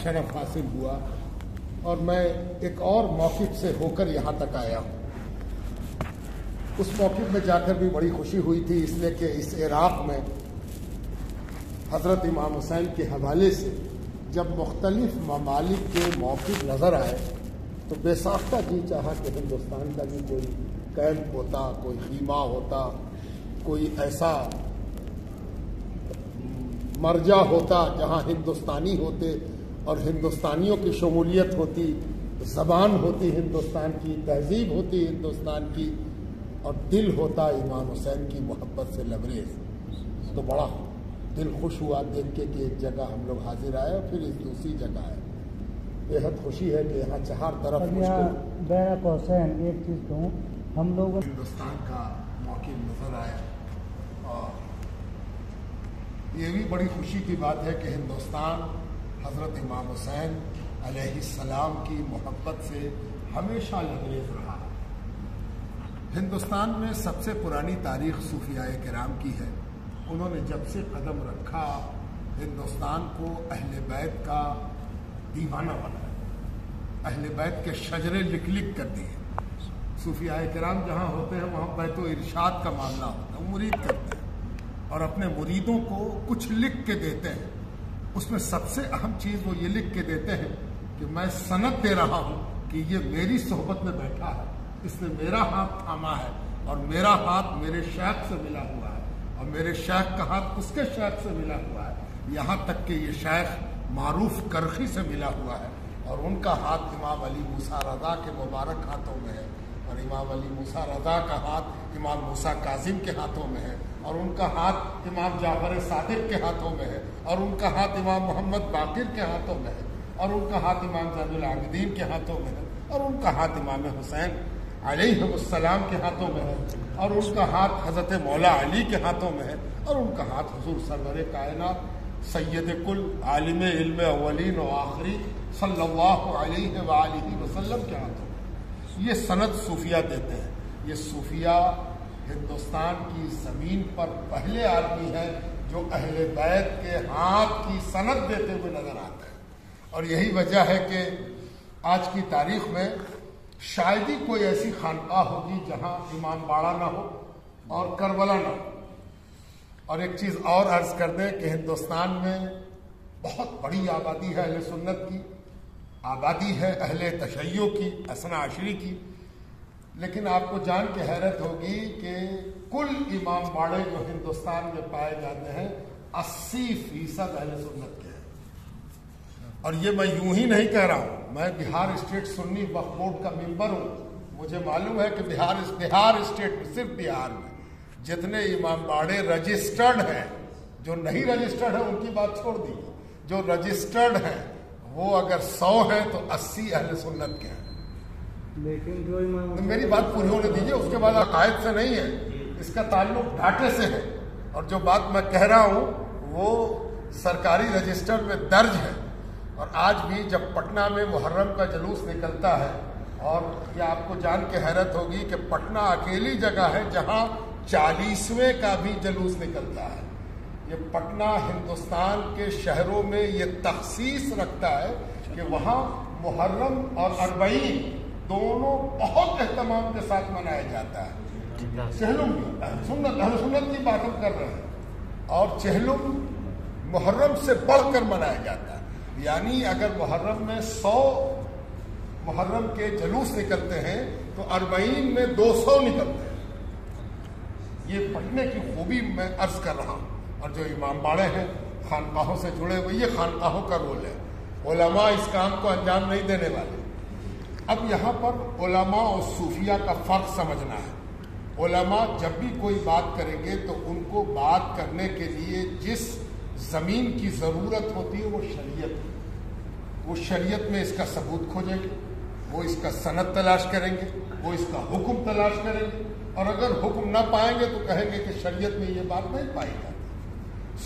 شرف حاصل ہوا اور میں ایک اور موقف سے ہو کر یہاں تک آیا ہوں۔ اس موقف میں جا کر بھی بڑی خوشی ہوئی تھی، اس لیے کہ اس عراق میں حضرت امام حسین کے حوالے سے جب مختلف ممالک کے موقف نظر آئے تو بے ساختہ جی چاہا کہ ہندوستان کا بھی کوئی کیمپ ہوتا، کوئی خیمہ ہوتا، کوئی ایسا مرجع ہوتا جہاں ہندوستانی ہوتے اور ہندوستانیوں کی شمولیت ہوتی، زبان ہوتی ہندوستان کی، تہذیب ہوتی ہندوستان کی، اور دل ہوتا امام حسین کی محبت سے لبریز۔ تو بڑا دل خوش ہوا دیکھ کے کہ ایک جگہ ہم لوگ حاضر آئے اور پھر اس دوسری جگہ آئے۔ بےحد خوشی ہے کہ یہاں چار طرف بین حسین ایک چیز کہوں، ہم لوگ ہندوستان کا موقع نظر آیا، اور یہ بھی بڑی خوشی کی بات ہے کہ ہندوستان حضرت امام حسین علیہ السلام کی محبت سے ہمیشہ لبریز رہا۔ ہندوستان میں سب سے پرانی تاریخ صوفیاء کرام کی ہے۔ انہوں نے جب سے قدم رکھا ہندوستان کو اہل بیت کا دیوانہ بنایا، اہل بیت کے شجرے لکھ لکھ کر دیے۔ صوفیاء کرام جہاں ہوتے ہیں وہاں بیت و ارشاد کا معاملہ ہوتا ہے، مرید کرتے ہیں اور اپنے مریدوں کو کچھ لکھ کے دیتے ہیں۔ اس میں سب سے اہم چیز وہ یہ لکھ کے دیتے ہیں کہ میں سند دے رہا ہوں کہ یہ میری صحبت میں بیٹھا ہے، اس نے میرا ہاتھ تھاما ہے اور میرا ہاتھ میرے شیخ سے ملا ہوا ہے اور میرے شیخ کا ہاتھ اس کے شیخ سے ملا ہوا ہے، یہاں تک کہ یہ شیخ معروف کرخی سے ملا ہوا ہے اور ان کا ہاتھ امام علی موسیٰ رضا کے مبارک ہاتھوں میں ہے، اور امام علی موسیٰ رضا کا ہاتھ امام موسیٰ کاظم کے ہاتھوں میں ہے، اور ان کا ہاتھ امام جعفر صادق کے ہاتھوں میں ہے، اور ان کا ہاتھ امام محمد باقر کے ہاتھوں میں ہے، اور ان کا ہاتھ امام زین العابدین کے ہاتھوں میں ہے، اور ان کا ہاتھ امام حسین علیہ السلام کے ہاتھوں میں ہے، اور ان کا ہاتھ حضرت مولا علی کے ہاتھوں میں ہے، اور ان کا ہاتھ حضور سرور کائنات سید کل عالم علم اولین و آخری صلی اللہ علیہ وآلہ وسلم کے ہاتھوں میں۔ یہ سند صوفیہ دیتے ہیں۔ یہ صوفیہ ہندوستان کی زمین پر پہلے آدمی ہے جو اہل بیت کے ہاتھ کی سند دیتے ہوئے نظر آتا ہے، اور یہی وجہ ہے کہ آج کی تاریخ میں شاید ہی کوئی ایسی خانقاہ ہوگی جہاں امام باڑہ نہ ہو اور کربلا نہ ہو۔ اور ایک چیز اور عرض کر دیں کہ ہندوستان میں بہت بڑی آبادی ہے اہل سنت کی، آبادی ہے اہل تشیع کی، اثنا عشری کی، لیکن آپ کو جان کے حیرت ہوگی کہ کل امام باڑے جو ہندوستان میں پائے جاتے ہیں 80% اہل سنت کے ہیں۔ اور یہ میں یوں ہی نہیں کہہ رہا ہوں، میں بہار اسٹیٹ سنی وقف بورڈ کا ممبر ہوں، مجھے معلوم ہے کہ بہار اسٹیٹ میں، صرف بہار میں جتنے امام باڑے رجسٹرڈ ہیں، جو نہیں رجسٹرڈ ہیں ان کی بات چھوڑ دیجیے، جو رجسٹرڈ ہیں وہ اگر 100 ہیں تو 80 اہل سنت کے ہیں۔ لیکن جو میری بات پوری ہونے دیجیے، اس کے بعد عقائد سے نہیں ہے، اس کا تعلق ڈاٹے سے ہے، اور جو بات میں کہہ رہا ہوں وہ سرکاری رجسٹر میں درج ہے۔ اور آج بھی جب پٹنہ میں محرم کا جلوس نکلتا ہے، اور یہ آپ کو جان کے حیرت ہوگی کہ پٹنہ اکیلی جگہ ہے جہاں 40ویں کا بھی جلوس نکلتا ہے۔ یہ پٹنہ ہندوستان کے شہروں میں یہ تخصیص رکھتا ہے کہ وہاں محرم اور 40 دونوں بہت اہتمام کے ساتھ منایا جاتا ہے۔ چہلم بھی اہل سنت کی بات ہم کر رہے ہیں، اور چہلم محرم سے بڑھ کر منایا جاتا ہے۔ یعنی اگر محرم میں 100 محرم کے جلوس نکلتے ہیں تو 40 میں 200 نکلتے ہیں۔ یہ پڑھنے کی خوبی میں عرض کر رہا ہوں۔ اور جو امام باڑے ہیں خانقاہوں سے جڑے ہوئے، یہ خانقاہوں کا رول ہے، علماء اس کام کو انجام نہیں دینے والے۔ اب یہاں پر علماء اور صوفیہ کا فرق سمجھنا ہے۔ علماء جب بھی کوئی بات کریں گے تو ان کو بات کرنے کے لیے جس زمین کی ضرورت ہوتی ہے وہ شریعت ہے۔ وہ شریعت میں اس کا ثبوت کھوجیں گے، وہ اس کا سند تلاش کریں گے، وہ اس کا حکم تلاش کریں گے، اور اگر حکم نہ پائیں گے تو کہیں گے کہ شریعت میں یہ بات نہیں پائی جاتی۔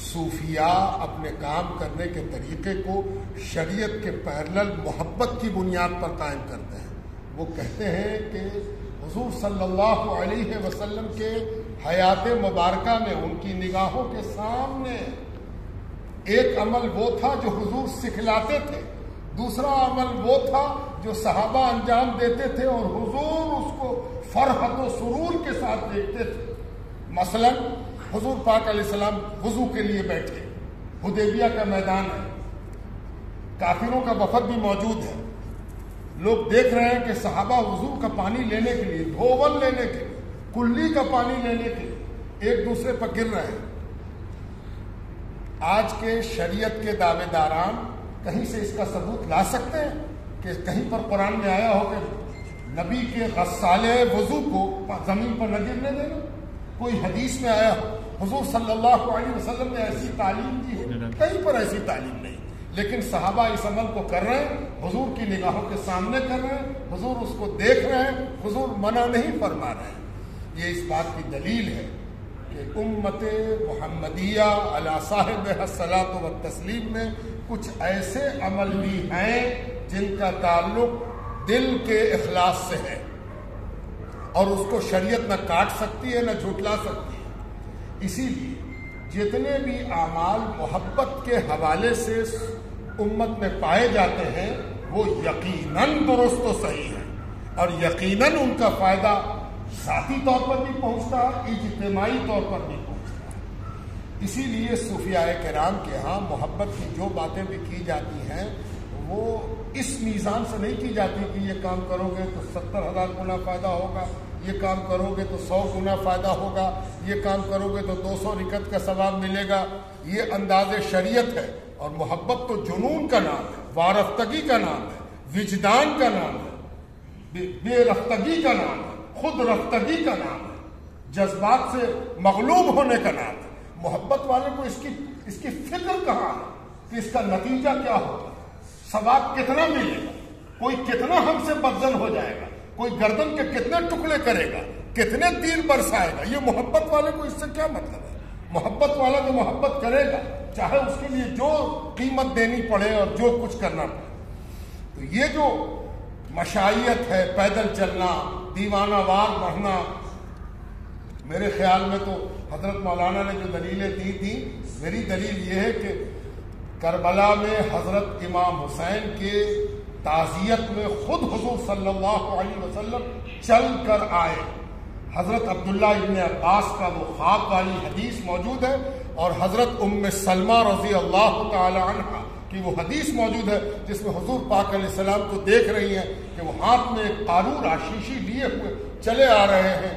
صوفیہ اپنے کام کرنے کے طریقے کو شریعت کے پیرلل محبت کی بنیاد پر قائم کرتے ہیں۔ وہ کہتے ہیں کہ حضور صلی اللہ علیہ وسلم کے حیات مبارکہ میں ان کی نگاہوں کے سامنے ایک عمل وہ تھا جو حضور سکھلاتے تھے، دوسرا عمل وہ تھا جو صحابہ انجام دیتے تھے اور حضور اس کو فرحت و سرور کے ساتھ دیکھتے تھے. مثلا حضور پاک علیہ السلام وضو کے لیے بیٹھے، حدیبیہ کا میدان ہے، کافروں کا وفد بھی موجود ہے، لوگ دیکھ رہے ہیں کہ صحابہ وضو کا پانی لینے کے لیے، دھوول لینے کے لیے، کلی کا پانی لینے کے لیے ایک دوسرے پر گر رہے ہیں. آج کے شریعت کے دعوے داران کہیں سے اس کا ثبوت لا سکتے ہیں کہ کہیں پر قرآن میں آیا ہو کہ نبی کے غسالے وضو کو زمین پر نہ گرنے دینا؟ کوئی حدیث میں آیا ہو؟ حضور صلی اللہ علیہ وسلم نے ایسی تعلیم دی ہے؟ کہیں پر ایسی تعلیم نہیں. لیکن صحابہ اس عمل کو کر رہے ہیں، حضور کی نگاہوں کے سامنے کر رہے ہیں، حضور اس کو دیکھ رہے ہیں، حضور منع نہیں فرما رہے ہیں. یہ اس بات کی دلیل ہے کہ امت محمدیہ علی صاحبہ الصلاۃ والتسلیم میں کچھ ایسے عمل بھی ہیں جن کا تعلق دل کے اخلاص سے ہے، اور اس کو شریعت نہ کاٹ سکتی ہے نہ جھٹلا سکتی ہے. اسی لیے جتنے بھی اعمال محبت کے حوالے سے امت میں پائے جاتے ہیں وہ یقیناً درست و صحیح ہے، اور یقیناً ان کا فائدہ ذاتی طور پر بھی پہنچتا ہے، اجتماعی طور پر بھی پہنچتا ہے. اسی لیے صوفیاء کرام کے ہاں محبت کی جو باتیں بھی کی جاتی ہیں وہ اس میزان سے نہیں کی جاتی کہ یہ کام کرو گے تو 70,000 گنا فائدہ ہوگا، یہ کام کرو گے تو 100 گنا فائدہ ہوگا، یہ کام کرو گے تو 200 رکعت کا ثواب ملے گا. یہ انداز شریعت ہے. اور محبت تو جنون کا نام ہے، وارفتگی کا نام ہے، وجدان کا نام ہے، بے رفتگی کا نام ہے، خود رفتگی کا نام ہے، جذبات سے مغلوب ہونے کا نام ہے. محبت والے کو اس کی فکر کہاں ہے کہ اس کا نتیجہ کیا ہوگا، ثواب کتنا ملے گا، کوئی کتنا ہم سے بدزن ہو جائے گا، کوئی گردن کے کتنے ٹکڑے کرے گا، کتنے تیر برسائے گا. یہ محبت والے کو اس سے کیا مطلب ہے؟ محبت والا تو محبت کرے گا چاہے اس کے لیے جو قیمت دینی پڑے اور جو کچھ کرنا پڑے. تو یہ جو مشائیت ہے، پیدل چلنا، دیوانہ وار بڑھنا، میرے خیال میں تو حضرت مولانا نے جو دلیلیں دی تھیں، میری دلیل یہ ہے کہ کربلا میں حضرت امام حسین کے تعزیت میں خود حضور صلی اللہ علیہ وسلم چل کر آئے. حضرت عبداللہ ابن عباس کا وہ خواب والی حدیث موجود ہے، اور حضرت ام سلمہ رضی اللہ تعالی عنہ کی وہ حدیث موجود ہے جس میں حضور پاک علیہ السلام کو دیکھ رہی ہیں کہ وہ ہاتھ میں ایک قارور آشیشی لیے ہوئے چلے آ رہے ہیں،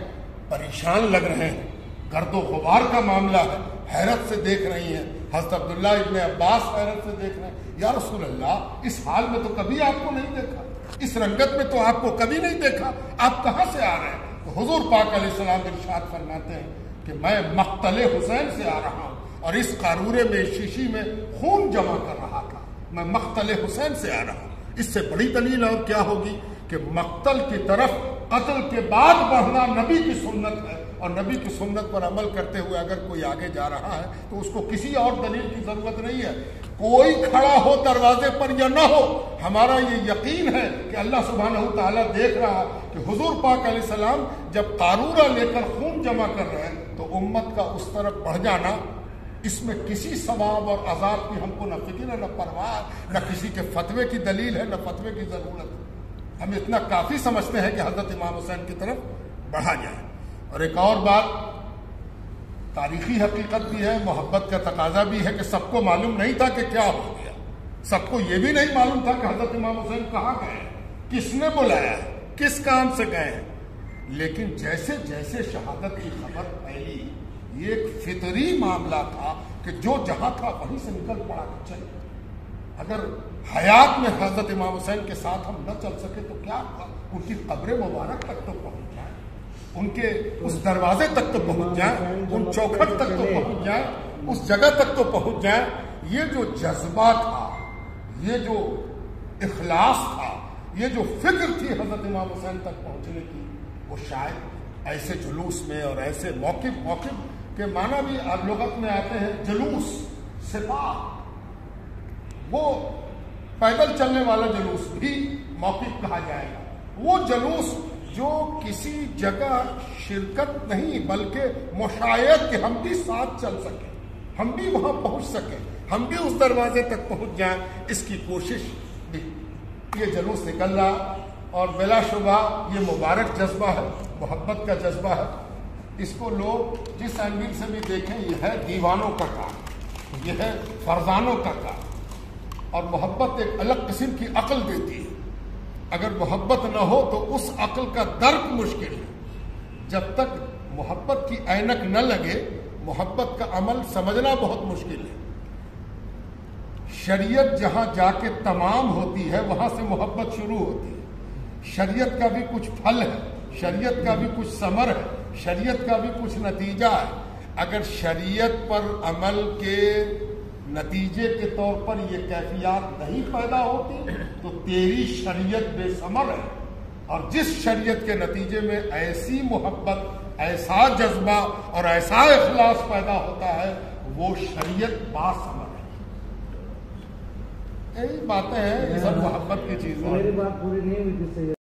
پریشان لگ رہے ہیں، گرد و غبار کا معاملہ ہے، حیرت سے دیکھ رہی ہیں. حضرت عبداللہ ابن عباس حیرت سے دیکھ رہے ہیں، یا رسول اللہ اس حال میں تو کبھی آپ کو نہیں دیکھا، اس رنگت میں تو آپ کو کبھی نہیں دیکھا، آپ کہاں سے آ رہے ہیں؟ تو حضور پاک علیہ السلام ارشاد فرماتے ہیں کہ میں مقتل حسین سے آ رہا ہوں، اور اس قارورے میں شیشی میں خون جمع کر رہا تھا، میں مقتل حسین سے آ رہا ہوں. اس سے بڑی دلیل اور کیا ہوگی کہ مقتل کی طرف قتل کے بعد بڑھنا نبی کی سنت ہے، اور نبی کی سنت پر عمل کرتے ہوئے اگر کوئی آگے جا رہا ہے تو اس کو کسی اور دلیل کی ضرورت نہیں ہے. کوئی کھڑا ہو دروازے پر یا نہ ہو، ہمارا یہ یقین ہے کہ اللہ سبحانہ تعالیٰ دیکھ رہا کہ حضور پاک علیہ السلام جب قارورہ لے کر خون جمع کر رہے ہیں تو امت کا اس طرف بڑھ جانا، اس میں کسی ثواب اور عذاب کی ہم کو نہ فکر ہے، نہ پرواہ، نہ کسی کے فتوے کی دلیل ہے، نہ فتوے کی ضرورت ہے. ہم اتنا کافی سمجھتے ہیں کہ حضرت امام حسین کی طرف بڑھا جائے. اور ایک اور بات تاریخی حقیقت بھی ہے، محبت کا تقاضا بھی ہے کہ سب کو معلوم نہیں تھا کہ کیا ہو گیا، سب کو یہ بھی نہیں معلوم تھا کہ حضرت امام حسین کہاں گئے، کس نے بلایا ہے، کس کام سے گئے ہیں. لیکن جیسے جیسے شہادت کی خبر پھیلی، یہ ایک فطری معاملہ تھا کہ جو جہاں تھا وہیں سے نکل پڑا کہ چلے. اگر حیات میں حضرت امام حسین کے ساتھ ہم نہ چل سکے تو کیا ہوگا؟ ان کی قبر مبارک تک تو پہنچ جائیں، ان کے اس دروازے تک تو پہنچ جائیں، ان چوکھٹ تک تو پہنچ جائیں، اس جگہ تک تو پہنچ جائیں. یہ جو جذبہ تھا، یہ جو اخلاص تھا، یہ جو فکر تھی حضرت امام حسین تک پہنچنے کی، وہ شاید ایسے جلوس میں اور ایسے موقف کے معنی بھی لغت میں آتے ہیں جلوس، سپاہ، وہ پیدل چلنے والا جلوس بھی موقف کہا جائے گا. وہ جلوس جو کسی جگہ شرکت نہیں بلکہ مشاہد کہ ہم بھی ساتھ چل سکیں، ہم بھی وہاں پہنچ سکیں، ہم بھی اس دروازے تک پہنچ جائیں، اس کی کوشش یہ جلوس نکل رہا اور بلا شبہ یہ مبارک جذبہ ہے، محبت کا جذبہ ہے. اس کو لوگ جس اینگل سے بھی دیکھیں یہ ہے دیوانوں کا کام، یہ ہے فرزانوں کا کام. اور محبت ایک الگ قسم کی عقل دیتی ہے. اگر محبت نہ ہو تو اس عقل کا درک مشکل ہے. جب تک محبت کی اینک نہ لگے محبت کا عمل سمجھنا بہت مشکل ہے. شریعت جہاں جا کے تمام ہوتی ہے وہاں سے محبت شروع ہوتی ہے. شریعت کا بھی کچھ پھل ہے، شریعت کا بھی کچھ ثمر ہے، شریعت کا بھی کچھ نتیجہ ہے. اگر شریعت پر عمل کے نتیجے کے طور پر یہ کیفیات نہیں پیدا ہوتی تو تیری شریعت بے ثمر ہے. اور جس شریعت کے نتیجے میں ایسی محبت، ایسا جذبہ اور ایسا اخلاص پیدا ہوتا ہے وہ شریعت با ثمر ہے. یہی باتیں ہیں، یہ سب محبت کی چیزیں. میری بات پوری نہیں ہوئی جس سے